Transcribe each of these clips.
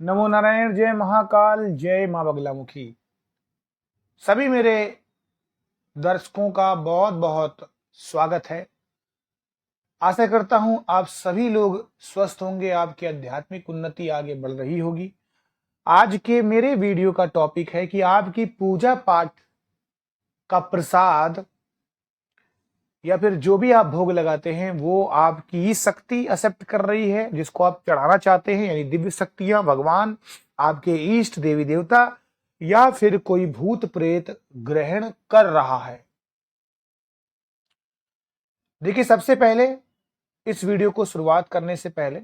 नमो नारायण। जय महाकाल, जय मां बगलामुखी। सभी मेरे दर्शकों का बहुत बहुत स्वागत है। आशा करता हूं आप सभी लोग स्वस्थ होंगे, आपकी आध्यात्मिक उन्नति आगे बढ़ रही होगी। आज के मेरे वीडियो का टॉपिक है कि आपकी पूजा पाठ का प्रसाद या फिर जो भी आप भोग लगाते हैं वो आपकी शक्ति एक्सेप्ट कर रही है, जिसको आप चढ़ाना चाहते हैं, यानी दिव्य शक्तियां, भगवान, आपके इष्ट देवी देवता, या फिर कोई भूत प्रेत ग्रहण कर रहा है। देखिए, सबसे पहले इस वीडियो को शुरुआत करने से पहले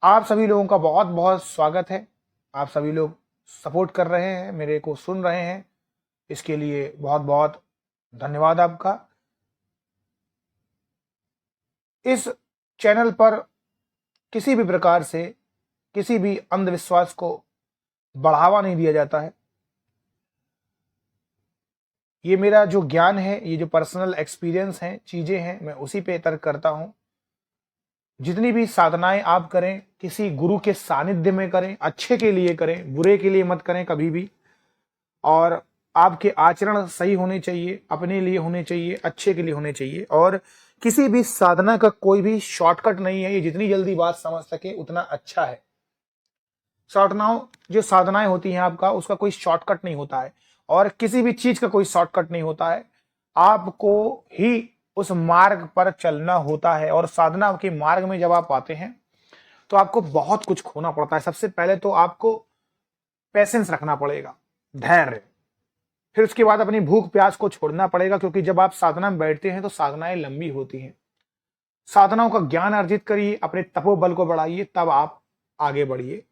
आप सभी लोगों का बहुत बहुत स्वागत है। आप सभी लोग सपोर्ट कर रहे हैं, मेरे को सुन रहे हैं, इसके लिए बहुत बहुत धन्यवाद आपका। इस चैनल पर किसी भी प्रकार से किसी भी अंधविश्वास को बढ़ावा नहीं दिया जाता है। ये मेरा जो ज्ञान है, ये जो पर्सनल एक्सपीरियंस है, चीजें हैं, मैं उसी पे तर्क करता हूं। जितनी भी साधनाएं आप करें, किसी गुरु के सानिध्य में करें, अच्छे के लिए करें, बुरे के लिए मत करें कभी भी। और आपके आचरण सही होने चाहिए, अपने लिए होने चाहिए, अच्छे के लिए होने चाहिए। और किसी भी साधना का कोई भी शॉर्टकट नहीं है। ये जितनी जल्दी बात समझ सके उतना अच्छा है। जो साधनाएं होती हैं आपका, उसका कोई शॉर्टकट नहीं होता है, और किसी भी चीज का कोई शॉर्टकट नहीं होता है। आपको ही उस मार्ग पर चलना होता है। और साधना के मार्ग में जब आप आते हैं तो आपको बहुत कुछ खोना पड़ता है। सबसे पहले तो आपको पेशेंस रखना पड़ेगा, धैर्य। फिर उसके बाद अपनी भूख प्यास को छोड़ना पड़ेगा, क्योंकि जब आप साधना में बैठते हैं तो साधनाएं लंबी होती हैं। साधनाओं का ज्ञान अर्जित करिए, अपने तपोबल को बढ़ाइए, तब आप आगे बढ़िए।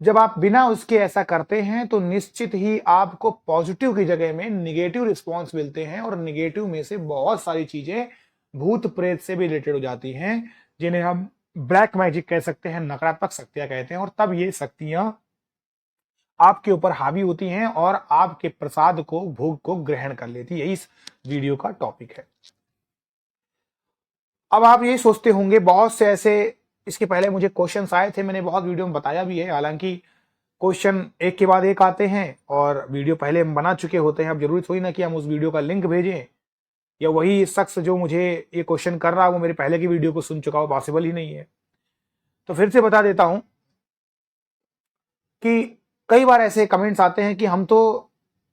जब आप बिना उसके ऐसा करते हैं तो निश्चित ही आपको पॉजिटिव की जगह में निगेटिव रिस्पॉन्स मिलते हैं। और निगेटिव में से बहुत सारी चीजें भूत प्रेत से भी रिलेटेड हो जाती हैं, जिन्हें हम ब्लैक मैजिक कह सकते हैं, नकारात्मक शक्तियां कहते हैं। और तब ये शक्तियां आपके ऊपर हावी होती हैं और आपके प्रसाद को, भोग को ग्रहण कर लेती है। इस वीडियो का टॉपिक है। अब आप ये सोचते होंगे, बहुत से ऐसे इसके पहले मुझे क्वेश्चंस आए थे, मैंने बहुत वीडियो में बताया भी है। हालांकि क्वेश्चन एक के बाद एक आते हैं और वीडियो पहले हम बना चुके होते हैं। अब जरूरी थोड़ी ना कि हम उस वीडियो का लिंक भेजें या वही शख्स जो मुझे ये क्वेश्चन कर रहा है वो मेरे पहले की वीडियो को सुन चुका हो, पॉसिबल ही नहीं है। तो फिर से बता देता हूं कि कई बार ऐसे कमेंट्स आते हैं कि हम तो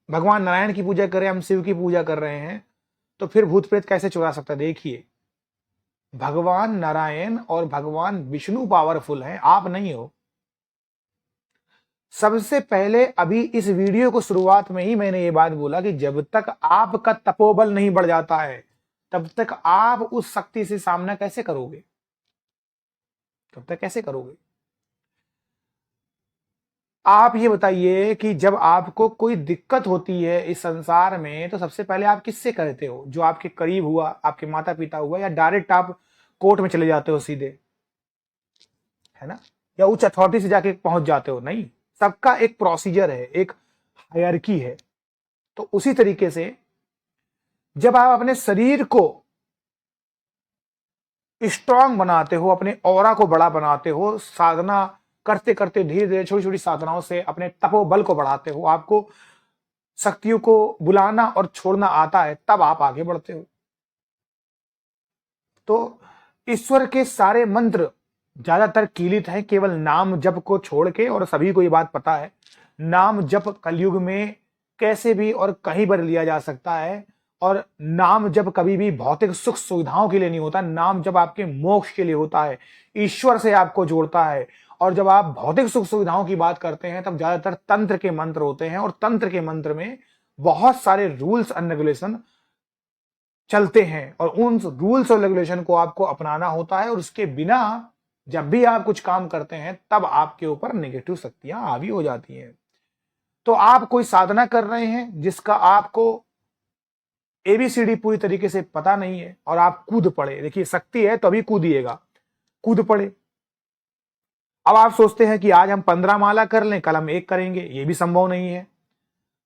भगवान नारायण की पूजा करें, हम शिव की पूजा कर रहे हैं, तो फिर भूत प्रेत कैसे चुरा सकता है। देखिए, भगवान नारायण और भगवान विष्णु पावरफुल हैं, आप नहीं हो। सबसे पहले अभी इस वीडियो को शुरुआत में ही मैंने ये बात बोला कि जब तक आपका तपोबल नहीं बढ़ जाता है तब तक आप उस शक्ति से सामना कैसे करोगे, तब तक कैसे करोगे। आप ये बताइए कि जब आपको कोई दिक्कत होती है इस संसार में तो सबसे पहले आप किससे करते हो? जो आपके करीब हुआ, आपके माता पिता हुआ, या डायरेक्ट आप कोर्ट में चले जाते हो सीधे, है ना, या उच्च अथॉरिटी से जाके पहुंच जाते हो? नहीं, सबका एक प्रोसीजर है, एक हायरार्की है। तो उसी तरीके से जब आप अपने शरीर को स्ट्रांग बनाते हो, अपने ऑरा को बड़ा बनाते हो, साधना करते करते धीरे धीरे छोटी छोटी साधनाओं से अपने तपोबल को बढ़ाते हो, आपको शक्तियों को बुलाना और छोड़ना आता है, तब आप आगे बढ़ते हो। तो ईश्वर के सारे मंत्र ज्यादातर कीलित हैं केवल नाम जप को छोड़ के। और सभी को ये बात पता है, नाम जप कलयुग में कैसे भी और कहीं पर लिया जा सकता है। और नाम जप कभी भी भौतिक सुख सुविधाओं के लिए नहीं होता, नाम जप आपके मोक्ष के लिए होता है, ईश्वर से आपको जोड़ता है। और जब आप भौतिक सुख सुविधाओं की बात करते हैं तब ज्यादातर तंत्र के मंत्र होते हैं, और तंत्र के मंत्र में बहुत सारे रूल्स एंड रेगुलेशन चलते हैं, और उन रूल्स और रेगुलेशन को आपको अपनाना होता है। और उसके बिना जब भी आप कुछ काम करते हैं तब आपके ऊपर नेगेटिव शक्तियां हावी हो जाती हैं। तो आप कोई साधना कर रहे हैं जिसका आपको एबीसीडी पूरी तरीके से पता नहीं है और आप कूद पड़े, देखिए शक्ति है तो अभी कूदिएगा, कूद पड़े। अब आप सोचते हैं कि आज हम 15 माला कर लें, कल हम 1 करेंगे, ये भी संभव नहीं है।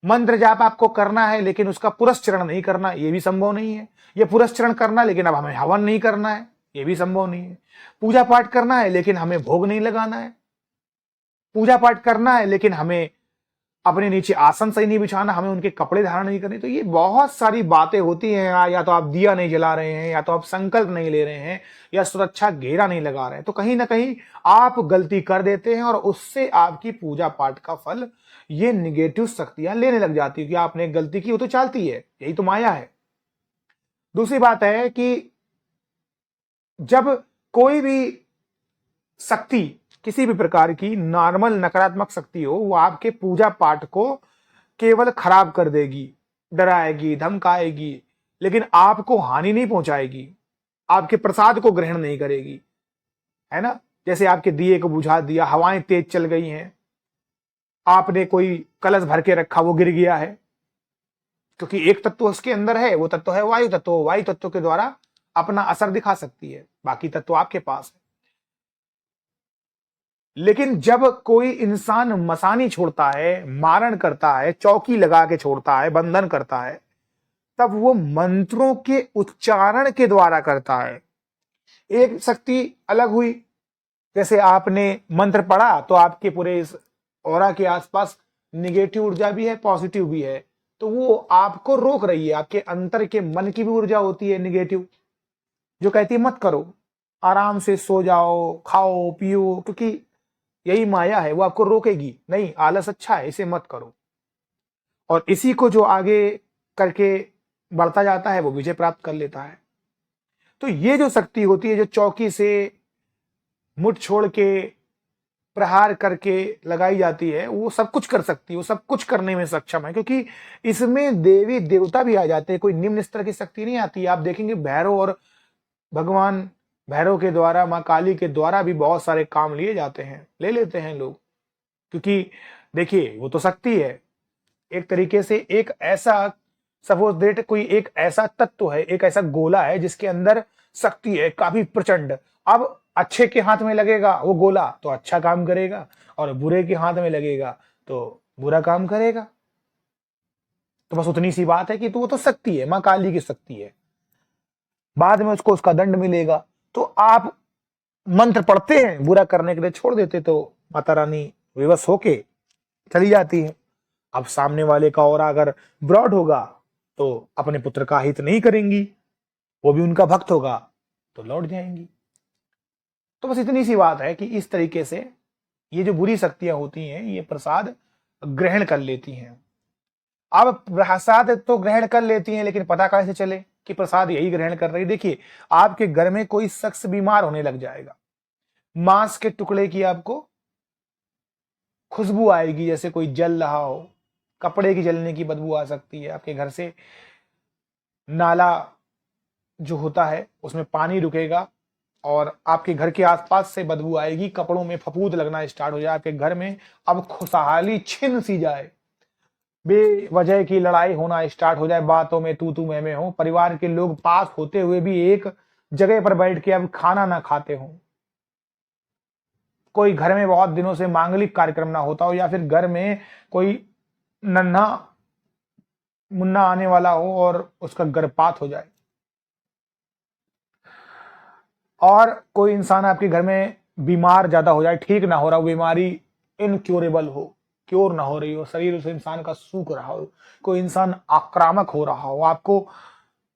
मंत्र जाप आपको करना है लेकिन उसका पुरस्चरण नहीं करना, ये भी संभव नहीं है। ये पुरस्चरण करना लेकिन अब हमें हवन नहीं करना है, ये भी संभव नहीं है। पूजा पाठ करना है लेकिन हमें भोग नहीं लगाना है, पूजा पाठ करना है लेकिन हमें अपने नीचे आसन सही नहीं बिछाना, हमें उनके कपड़े धारण नहीं करने। तो ये बहुत सारी बातें होती हैं। या तो आप दिया नहीं जला रहे हैं, या तो आप संकल्प नहीं ले रहे हैं, या सुरक्षा घेरा नहीं लगा रहे हैं, तो कहीं ना कहीं आप गलती कर देते हैं और उससे आपकी पूजा पाठ का फल ये निगेटिव शक्तियां लेने लग जाती है कि आपने गलती की, वो तो चलती है, यही तो माया है। दूसरी बात है कि जब कोई भी शक्ति, किसी भी प्रकार की नॉर्मल नकारात्मक शक्ति हो, वो आपके पूजा पाठ को केवल खराब कर देगी, डराएगी, धमकाएगी, लेकिन आपको हानि नहीं पहुंचाएगी, आपके प्रसाद को ग्रहण नहीं करेगी, है ना। जैसे आपके दिए को बुझा दिया, हवाएं तेज चल गई हैं, आपने कोई कलश भर के रखा, वो गिर गया है, क्योंकि एक तत्व उसके अंदर है, वो तत्व है वायु तत्व। वायु तत्व के द्वारा अपना असर दिखा सकती है, बाकी तत्व आपके पास है। लेकिन जब कोई इंसान मसानी छोड़ता है, मारण करता है, चौकी लगा के छोड़ता है, बंधन करता है, तब वो मंत्रों के उच्चारण के द्वारा करता है। एक शक्ति अलग हुई, जैसे आपने मंत्र पढ़ा तो आपके पूरे इस ऑरा के आसपास निगेटिव ऊर्जा भी है, पॉजिटिव भी है, तो वो आपको रोक रही है। आपके अंतर के मन की भी ऊर्जा होती है निगेटिव, जो कहती है मत करो, आराम से सो जाओ, खाओ पियो, क्योंकि यही माया है, वो आपको रोकेगी नहीं, आलस अच्छा है, इसे मत करो। और इसी को जो आगे करके बढ़ता जाता है वो विजय प्राप्त कर लेता है। तो ये जो शक्ति होती है, जो चौकी से मुठ छोड़ के प्रहार करके लगाई जाती है, वो सब कुछ कर सकती है, वो सब कुछ करने में सक्षम है, क्योंकि इसमें देवी देवता भी आ जाते हैं, कोई निम्न स्तर की शक्ति नहीं आती। आप देखेंगे भैरव और भगवान भैरव के द्वारा, माँ काली के द्वारा भी बहुत सारे काम लिए जाते हैं, ले लेते हैं लोग, क्योंकि देखिए वो तो शक्ति है एक तरीके से। एक ऐसा सपोज दैट कोई एक ऐसा तत्व है, एक ऐसा गोला है जिसके अंदर शक्ति है काफी प्रचंड। अब अच्छे के हाथ में लगेगा वो गोला तो अच्छा काम करेगा, और बुरे के हाथ में लगेगा तो बुरा काम करेगा। तो बस उतनी सी बात है कि तो वो तो शक्ति है, माँ काली की शक्ति है, बाद में उसको उसका दंड मिलेगा। तो आप मंत्र पढ़ते हैं, बुरा करने के लिए छोड़ देते, तो माता रानी विवश होके चली जाती है। अब सामने वाले का और अगर ब्रॉड होगा तो अपने पुत्र का हित नहीं करेंगी, वो भी उनका भक्त होगा तो लौट जाएंगी। तो बस इतनी सी बात है कि इस तरीके से ये जो बुरी शक्तियां होती हैं ये प्रसाद ग्रहण कर लेती हैं। अब प्रसाद तो ग्रहण कर लेती हैं, लेकिन पता कैसे चले कि प्रसाद यही ग्रहण कर रही। देखिए आपके घर में कोई शख्स बीमार होने लग जाएगा, मांस के टुकड़े की आपको खुशबू आएगी, जैसे कोई जल रहा हो, कपड़े की जलने की बदबू आ सकती है, आपके घर से नाला जो होता है उसमें पानी रुकेगा और आपके घर के आसपास से बदबू आएगी, कपड़ों में फफूंद लगना स्टार्ट हो जाए, आपके घर में अब खुशहाली छिन सी जाए, बेवजह की लड़ाई होना स्टार्ट हो जाए, बातों में तू मैं हो, परिवार के लोग पास होते हुए भी एक जगह पर बैठ के अब खाना ना खाते हो, कोई घर में बहुत दिनों से मांगलिक कार्यक्रम ना होता हो, या फिर घर में कोई नन्हा मुन्ना आने वाला हो और उसका गर्भपात हो जाए, और कोई इंसान आपके घर में बीमार ज्यादा हो जाए, ठीक ना हो रहा हो, बीमारी इनक्योरेबल हो, क्योर ना हो रही हो, शरीर उस इंसान का सूख रहा हो, कोई इंसान आक्रामक हो रहा हो, आपको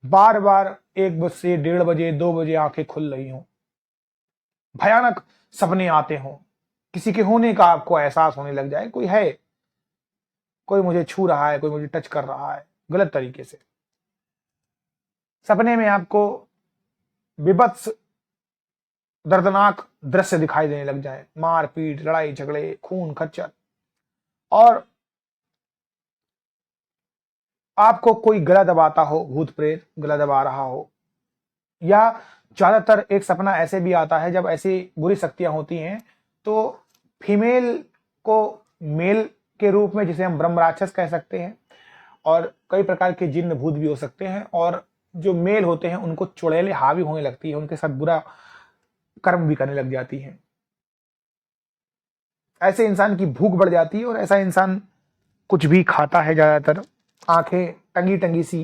बार बार 1 बजे से 1:30 बजे 2 बजे आंखें खुल रही हो, भयानक सपने आते हो, किसी के होने का आपको एहसास होने लग जाए, कोई है, कोई मुझे छू रहा है, कोई मुझे टच कर रहा है गलत तरीके से, सपने में आपको विभत्स दर्दनाक दृश्य दिखाई देने लग जाए, मारपीट, लड़ाई झगड़े, खून खच्चर, और आपको कोई गला दबाता हो, भूत प्रेत गला दबा रहा हो, या ज्यादातर एक सपना ऐसे भी आता है जब ऐसी बुरी शक्तियां होती हैं तो फीमेल को मेल के रूप में, जिसे हम ब्रह्म राक्षस कह सकते हैं, और कई प्रकार के जिन्न भूत भी हो सकते हैं, और जो मेल होते हैं उनको चुड़ैलें हावी होने लगती है, उनके साथ बुरा कर्म भी करने लग जाती है। ऐसे इंसान की भूख बढ़ जाती है और ऐसा इंसान कुछ भी खाता है, ज्यादातर आंखें टंगी टंगी सी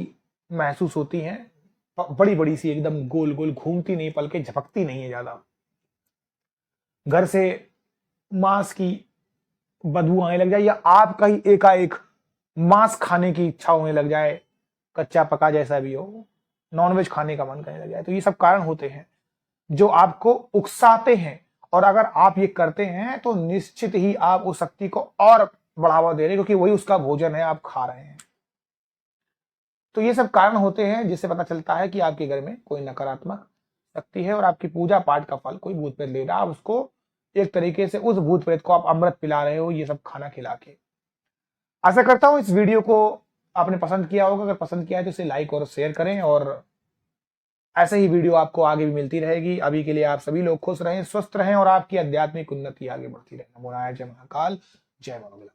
महसूस होती हैं, बड़ी बड़ी सी एकदम गोल गोल घूमती नहीं, पलके झपकती नहीं है ज्यादा। घर से मांस की बदबू आने लग जाए या आपका ही एकाएक मांस खाने की इच्छा होने लग जाए, कच्चा पका जैसा भी हो, नॉनवेज खाने का मन करने लग जाए, तो ये सब कारण होते हैं जो आपको उकसाते हैं। और अगर आप ये करते हैं तो निश्चित ही आप उस शक्ति को और बढ़ावा दे रहे हैं, क्योंकि वही उसका भोजन है, आप खा रहे हैं। तो ये सब कारण होते हैं जिससे पता चलता है कि आपके घर में कोई नकारात्मक शक्ति है और आपकी पूजा पाठ का फल कोई भूत प्रेत ले रहा है। आप उसको एक तरीके से उस भूत प्रेत को आप अमृत पिला रहे हो, ये सब खाना खिला के। आशा करता हूं इस वीडियो को आपने पसंद किया होगा। अगर पसंद किया है तो इसे लाइक और शेयर करें, और ऐसे ही वीडियो आपको आगे भी मिलती रहेगी। अभी के लिए आप सभी लोग खुश रहें, स्वस्थ रहें और आपकी आध्यात्मिक उन्नति आगे बढ़ती रहे। नमो नारायण, जय महाकाल, जय मनोबल।